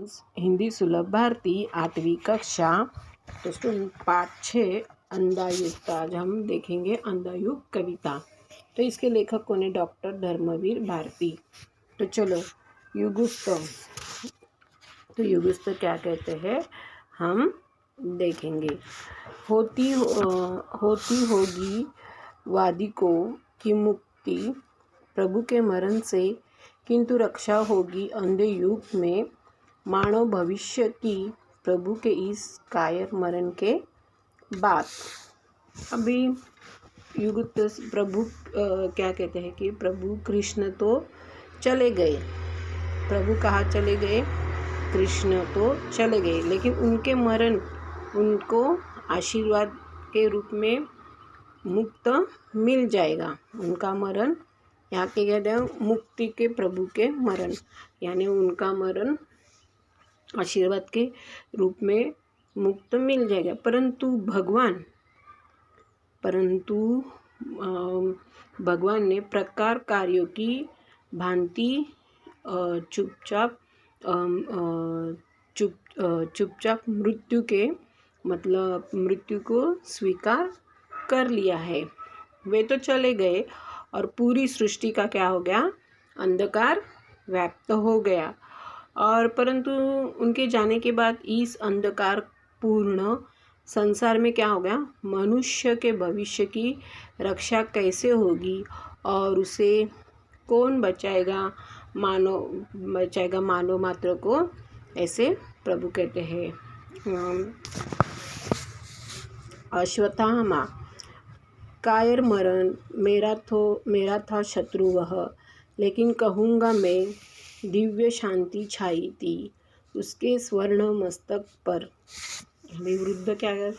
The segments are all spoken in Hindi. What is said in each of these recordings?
हिंदी सुलभ भारती 8वीं कक्षा। तो पाठ 6 अंधायुक्त। आज हम देखेंगे अंधायुक्त कविता। तो इसके लेखक कौन है? डॉक्टर धर्मवीर भारती। तो चलो युगुस्त। तो युगुस्त क्या कहते हैं हम देखेंगे। होती होगी वादी को की मुक्ति प्रभु के मरण से, किंतु रक्षा होगी अंधे युग में मानव भविष्य की प्रभु के इस कायर मरण के बाद। अभी युगुक्त प्रभु क्या कहते हैं कि प्रभु कृष्ण तो चले गए। प्रभु कहाँ चले गए? कृष्ण तो चले गए, लेकिन उनके मरण उनको आशीर्वाद के रूप में मुक्त मिल जाएगा। उनका मरण यहाँ के कहते हैं मुक्ति के प्रभु के मरण, यानी उनका मरण आशीर्वाद के रूप में मुक्त मिल जाएगा। परंतु भगवान ने प्रकार कार्यों की भांति चुपचाप मृत्यु को स्वीकार कर लिया है। वे तो चले गए और पूरी सृष्टि का क्या हो गया? अंधकार व्याप्त हो गया। और परंतु उनके जाने के बाद इस अंधकार पूर्ण संसार में क्या हो गया? मनुष्य के भविष्य की रक्षा कैसे होगी और उसे कौन बचाएगा? मानव मात्र को, ऐसे प्रभु कहते हैं। अश्वत्थामा कायर मरण मेरा था शत्रु वह, लेकिन कहूँगा मैं दिव्य शांति छाई थी उसके स्वर्ण मस्तक पर। विरुद्ध क्या है?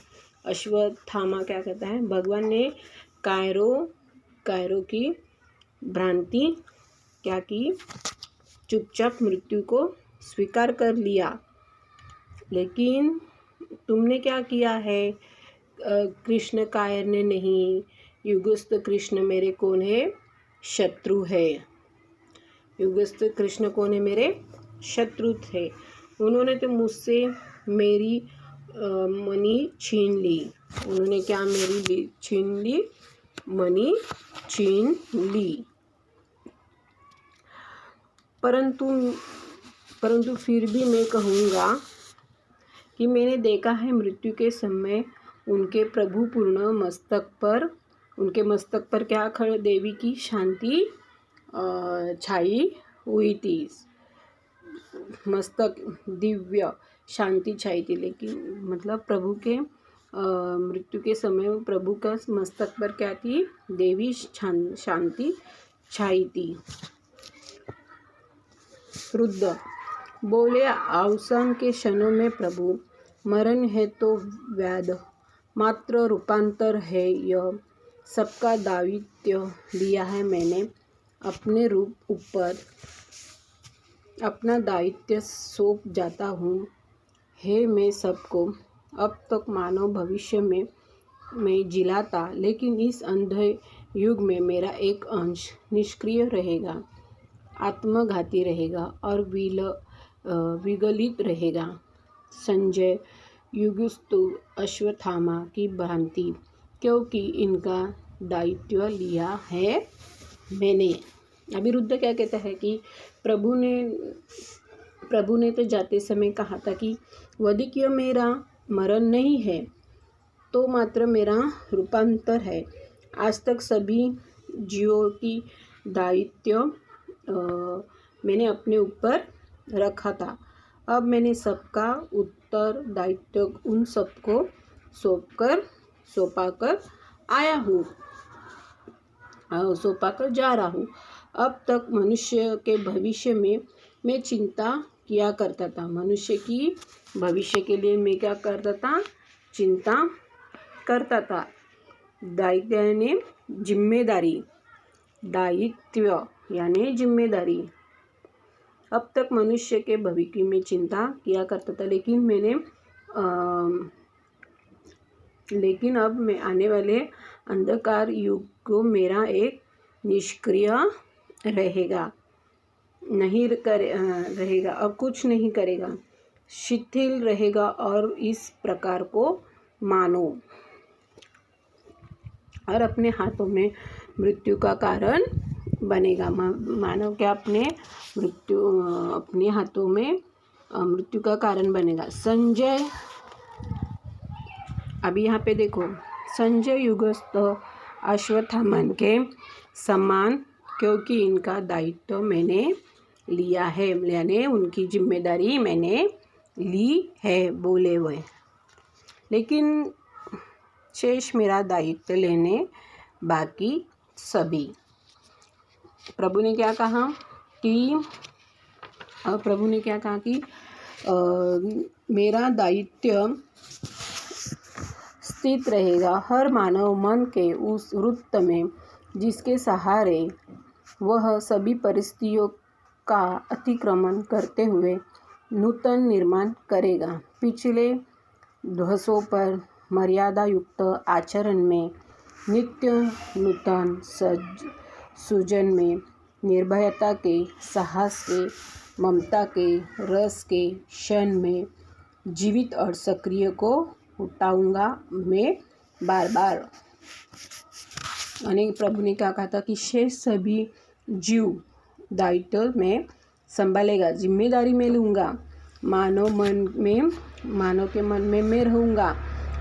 अश्वत्थामा क्या कहता है? भगवान ने कायरों की भ्रांति क्या की? चुपचाप मृत्यु को स्वीकार कर लिया। लेकिन तुमने क्या किया है? कृष्ण कायर ने नहीं। युगस्थ कृष्ण मेरे कौन है? शत्रु है। युगस्थ कृष्ण कौन है? मेरे शत्रु थे। उन्होंने तो मुझसे मेरी मणि छीन ली। उन्होंने क्या मेरी छीन ली? मणि छीन ली। परंतु फिर भी मैं कहूँगा कि मैंने देखा है मृत्यु के समय उनके प्रभु पूर्ण मस्तक पर क्या खड़े? देवी की शांति छाई हुई थी। मस्तक दिव्य शांति छाई थी। लेकिन मतलब प्रभु के मृत्यु के समय प्रभु का मस्तक पर क्या थी? देवी शांति छाई थी। रुद्र बोले, अवसान के क्षणों में प्रभु मरण है तो व्याध मात्र रूपांतर है। यह सबका दायित्व लिया है मैंने अपने रूप ऊपर, अपना दायित्व सौंप जाता हूँ है मैं सबको। अब तक मानव भविष्य में मैं जिलाता, लेकिन इस अंधे युग में मेरा एक अंश निष्क्रिय रहेगा, आत्मघाती रहेगा और विगलित रहेगा। संजय युगुस्तु अश्वत्थामा की भ्रांति, क्योंकि इनका दायित्व लिया है मैंने। अभिरुद्ध क्या कहता है कि प्रभु ने तो जाते समय कहा था कि वधिक मेरा मरण नहीं है, तो मात्र मेरा रूपांतर है। आज तक सभी जीवों की दायित्व मैंने अपने ऊपर रखा था। अब मैंने सबका उत्तरदायित्व उन सबको सौंपा कर जा रहा हूँ। अब तक मनुष्य के भविष्य में मैं चिंता किया करता था। मनुष्य की भविष्य के लिए मैं क्या करता था? चिंता करता था। दायित्व यानी जिम्मेदारी। अब तक मनुष्य के भविष्य में चिंता किया करता था, लेकिन अब मैं आने वाले अंधकार युग को मेरा एक निष्क्रिय रहेगा, अब कुछ नहीं करेगा। शिथिल रहेगा और इस प्रकार को मानो और अपने हाथों में मृत्यु का कारण बनेगा। मानव क्या अपने हाथों में मृत्यु का कारण बनेगा। संजय, अभी यहाँ पे देखो, संजय युगस्थ अश्वत्थामा के समान, क्योंकि इनका दायित्व मैंने लिया है, यानी उनकी जिम्मेदारी मैंने ली है, बोले वह, लेकिन शेष मेरा दायित्व लेने बाकी सभी। प्रभु ने क्या कहा कि मेरा दायित्व स्थित रहेगा हर मानव मन के उस वृत्त में जिसके सहारे वह सभी परिस्थितियों का अतिक्रमण करते हुए नूतन निर्माण करेगा। पिछले ध्वसों पर मर्यादा युक्त आचरण में, नित्य नूतन सृजन में, निर्भयता के, साहस के, ममता के, रस के क्षण में जीवित और सक्रिय को उठाऊंगा मैं बार बार। यानी प्रभु ने क्या कहा था कि शेष सभी जीव दायित्व में संभालेगा, जिम्मेदारी मैं लूँगा, मानव के मन में मैं रहूँगा।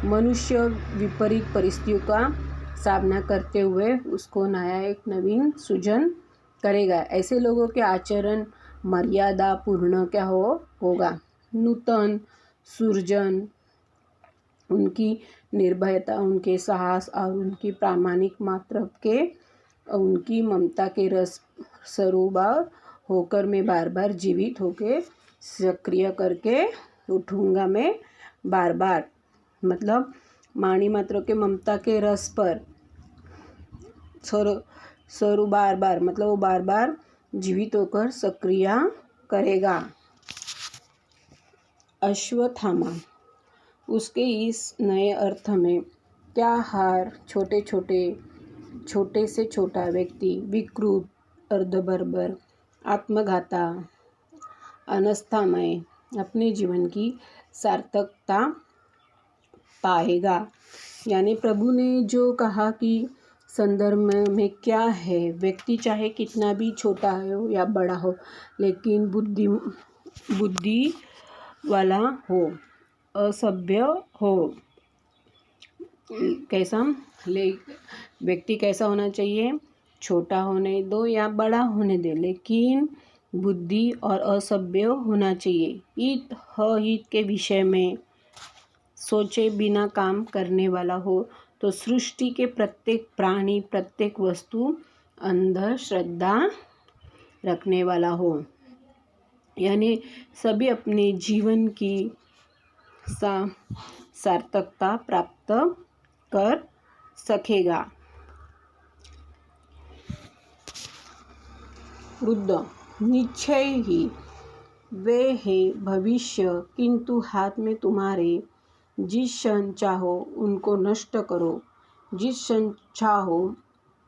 मनुष्य विपरीत परिस्थितियों का सामना करते हुए उसको एक नवीन सृजन करेगा। ऐसे लोगों के आचरण मर्यादा पूर्ण क्या होगा, नूतन सृजन, उनकी निर्भयता, उनके साहस और उनकी प्रामाणिक मात्र के, उनकी ममता के रस सरोबार होकर मैं बार बार जीवित होकर सक्रिय करके उठूँगा मैं बार बार। मतलब माणी मात्र के ममता के रस पर सरू बार बार, मतलब वो बार बार जीवित होकर सक्रिय करेगा। अश्वत्थामा, उसके इस नए अर्थ में क्या हार, छोटे से छोटा व्यक्ति, विकृत, अर्धबर्बर, आत्मघाता, अनास्थामय अपने जीवन की सार्थकता पाएगा। यानी प्रभु ने जो कहा कि संदर्भ में क्या है, व्यक्ति चाहे कितना भी छोटा हो या बड़ा हो, लेकिन बुद्धि वाला हो, असभ्य हो, व्यक्ति कैसा होना चाहिए, छोटा होने दो या बड़ा होने दे, लेकिन बुद्धि और असभ्य होना चाहिए। हित के विषय में सोचे बिना काम करने वाला हो, तो सृष्टि के प्रत्येक प्राणी, प्रत्येक वस्तु अंधश्रद्धा रखने वाला हो, यानी सभी अपने जीवन की सार्थकता प्राप्त कर सकेगा। वृद्ध, निश्चय ही वे है भविष्य, किंतु हाथ में तुम्हारे, जिस क्षण चाहो उनको नष्ट करो, जिस क्षण चाहो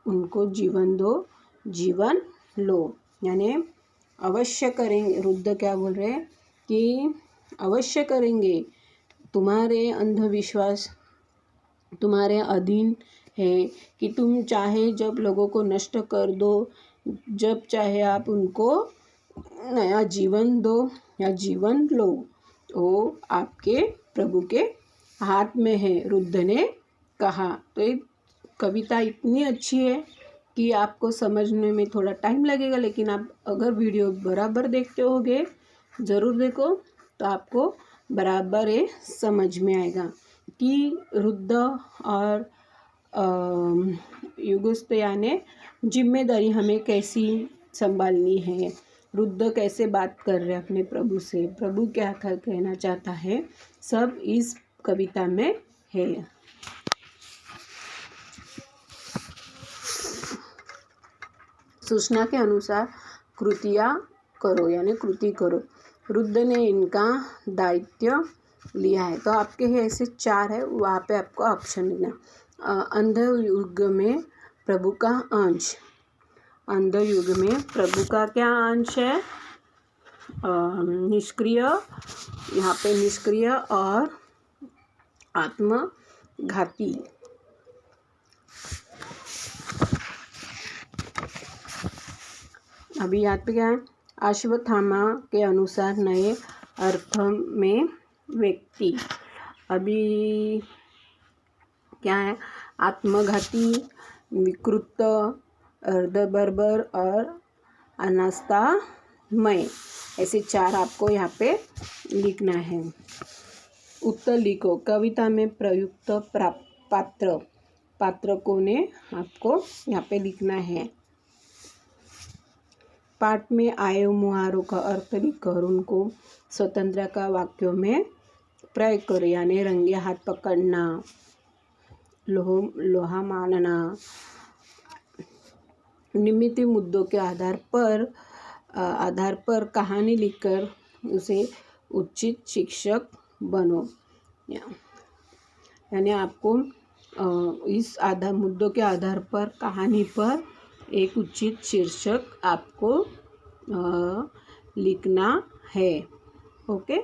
उनको जीवन दो, जीवन लो। यानी अवश्य करेंगे, रुद्र क्या बोल रहे हैं कि अवश्य करेंगे। तुम्हारे अंधविश्वास तुम्हारे अधीन है कि तुम चाहे जब लोगों को नष्ट कर दो, जब चाहे आप उनको नया जीवन दो या जीवन लो, वो आपके प्रभु के हाथ में है, रुद्र ने कहा। तो ये कविता इतनी अच्छी है कि आपको समझने में थोड़ा टाइम लगेगा, लेकिन आप अगर वीडियो बराबर देखते होगे, ज़रूर देखो, तो आपको बराबर ये समझ में आएगा कि रुद्र और युगस्थ यानी जिम्मेदारी हमें कैसी संभालनी है, रुद्र कैसे बात कर रहे हैं अपने प्रभु से, प्रभु क्या कहना चाहता है, सब इस कविता में है। सूचना के अनुसार कृतियाँ करो, यानी कृति करो। रुद्र ने इनका दायित्व लिया है, तो आपके ही ऐसे 4 है, वहाँ पे आपको ऑप्शन लेना। अंध युग में प्रभु का अंश, अंध युग में प्रभु का क्या अंश है, निष्क्रिय, यहाँ पे निष्क्रिय और आत्मघाती। अभी यहाँ पे क्या है, अश्वत्थामा के अनुसार नए अर्थ में व्यक्ति, अभी क्या है, आत्मघाती, विकृत, अर्धबर्बर और अनास्थामय, ऐसे 4 आपको यहाँ पे लिखना है। उत्तर लिखो। कविता में प्रयुक्त पात्रकों ने आपको यहाँ पे लिखना है। पाठ में आए मुहारों का अर्थ लिखकर उनको स्वतंत्रता का वाक्यों में प्रयोग करो, यानी रंगे हाथ पकड़ना, लोहा मानना। निमित्त मुद्दों के आधार पर कहानी लिखकर उसे उचित शिक्षक बनो, यानी आपको इस मुद्दों के आधार पर कहानी पर एक उचित शीर्षक आपको लिखना है। ओके।